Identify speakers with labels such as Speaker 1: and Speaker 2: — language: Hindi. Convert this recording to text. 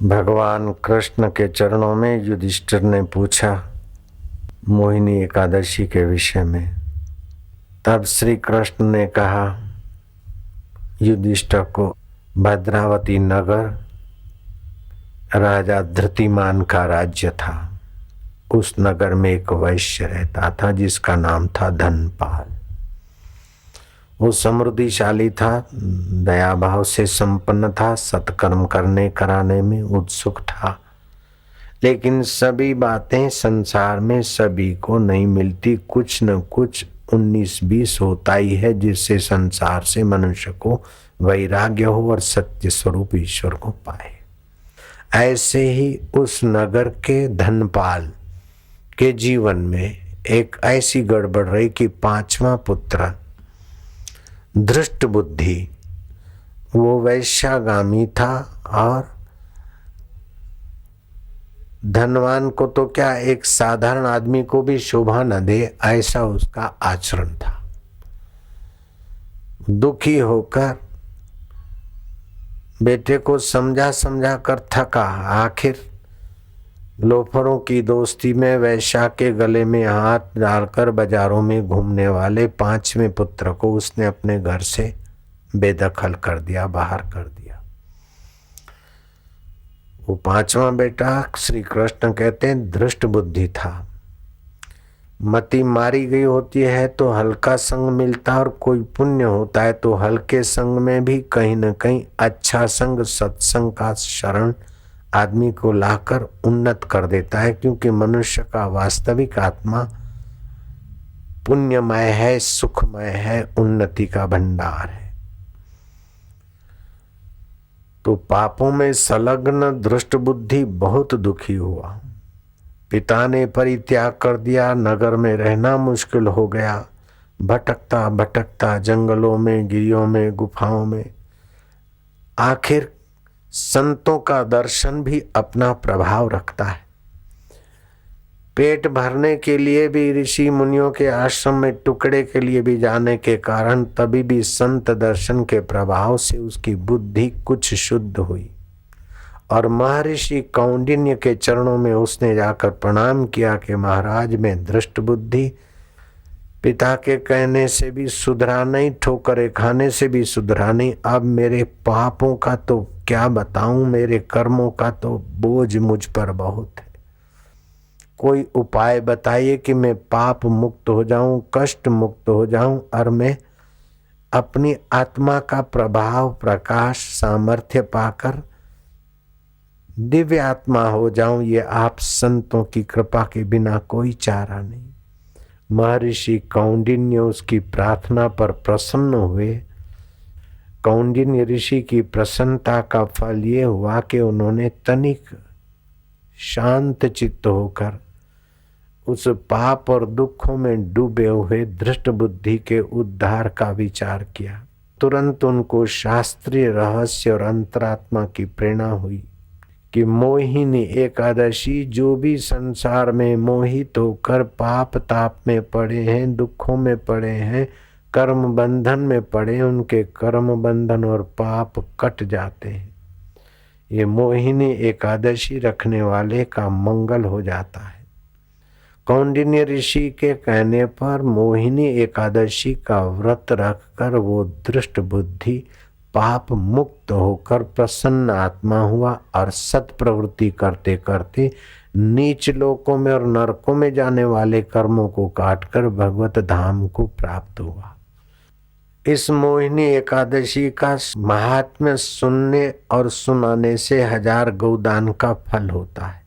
Speaker 1: भगवान कृष्ण के चरणों में युधिष्ठिर ने पूछा मोहिनी एकादशी के विषय में। तब श्री कृष्ण ने कहा युधिष्ठिर को, भद्रावती नगर राजा धृतिमान का राज्य था। उस नगर में एक वैश्य रहता था जिसका नाम था धनपाल। वो समृद्धिशाली था, दया भाव से संपन्न था, सत्कर्म करने कराने में उत्सुक था। लेकिन सभी बातें संसार में सभी को नहीं मिलती, कुछ न कुछ 19-20 होता ही है जिससे संसार से मनुष्य को वैराग्य हो और सत्य स्वरूप ईश्वर को पाए। ऐसे ही उस नगर के धनपाल के जीवन में एक ऐसी गड़बड़ रही कि 5वां पुत्र धृष्ट बुद्धि, वो वैश्यागामी था और धनवान को तो क्या, एक साधारण आदमी को भी शोभा न दे ऐसा उसका आचरण था। दुखी होकर बेटे को समझा समझा कर थका। आखिर लोफरों की दोस्ती में वैश्या के गले में हाथ डालकर बाजारों में घूमने वाले 5वें पुत्र को उसने अपने घर से बेदखल कर दिया, बाहर कर दिया। वो 5वां बेटा श्री कृष्ण कहते हैं धृष्ट बुद्धि था। मति मारी गई होती है तो हल्का संग मिलता और कोई पुण्य होता है तो हल्के संग में भी कहीं न कहीं अच्छा संग, सत्संग का शरण आदमी को लाकर उन्नत कर देता है। क्योंकि मनुष्य का वास्तविक आत्मा पुण्यमय है, सुखमय है, उन्नति का भंडार है। तो पापों में संलग्न दृष्ट बुद्धि बहुत दुखी हुआ। पिता ने परित्याग कर दिया, नगर में रहना मुश्किल हो गया। भटकता भटकता जंगलों में, गिरियों में, गुफाओं में, आखिर संतों का दर्शन भी अपना प्रभाव रखता है। पेट भरने के लिए भी ऋषि मुनियों के आश्रम में टुकड़े के लिए भी जाने के कारण तभी भी संत दर्शन के प्रभाव से उसकी बुद्धि कुछ शुद्ध हुई और महर्षि कौंडिन्य के चरणों में उसने जाकर प्रणाम किया कि महाराज, मैं दृष्ट बुद्धि, पिता के कहने से भी सुधरा नहीं, ठोकरे खाने से भी सुधरा नहीं। अब मेरे पापों का तो क्या बताऊं, मेरे कर्मों का तो बोझ मुझ पर बहुत है। कोई उपाय बताइए कि मैं पाप मुक्त हो जाऊं, कष्ट मुक्त हो जाऊं और मैं अपनी आत्मा का प्रभाव, प्रकाश, सामर्थ्य पाकर दिव्य आत्मा हो जाऊं। ये आप संतों की कृपा के बिना कोई चारा नहीं। महर्षि कौंडिन्य उसकी प्रार्थना पर प्रसन्न हुए। कौंडिन्य ऋषि की प्रसन्नता का फल ये हुआ कि उन्होंने तनिक शांत चित्त होकर उस पाप और दुखों में डूबे हुए धृष्ट बुद्धि के उद्धार का विचार किया। तुरंत उनको शास्त्रीय रहस्य और अंतरात्मा की प्रेरणा हुई कि मोहिनी एकादशी, जो भी संसार में मोहित होकर पाप ताप में पड़े हैं, दुखों में पड़े हैं, कर्म बंधन में पड़े, उनके कर्म बंधन और पाप कट जाते हैं। ये मोहिनी एकादशी रखने वाले का मंगल हो जाता है। कौंडिन्य ऋषि के कहने पर मोहिनी एकादशी का व्रत रखकर वो दृष्ट बुद्धि पाप मुक्त होकर प्रसन्न आत्मा हुआ और सत प्रवृत्ति करते करते नीच लोकों में और नरकों में जाने वाले कर्मों को काटकर भगवत धाम को प्राप्त हुआ। इस मोहिनी एकादशी का महात्म्य सुनने और सुनाने से 1000 गौदान का फल होता है।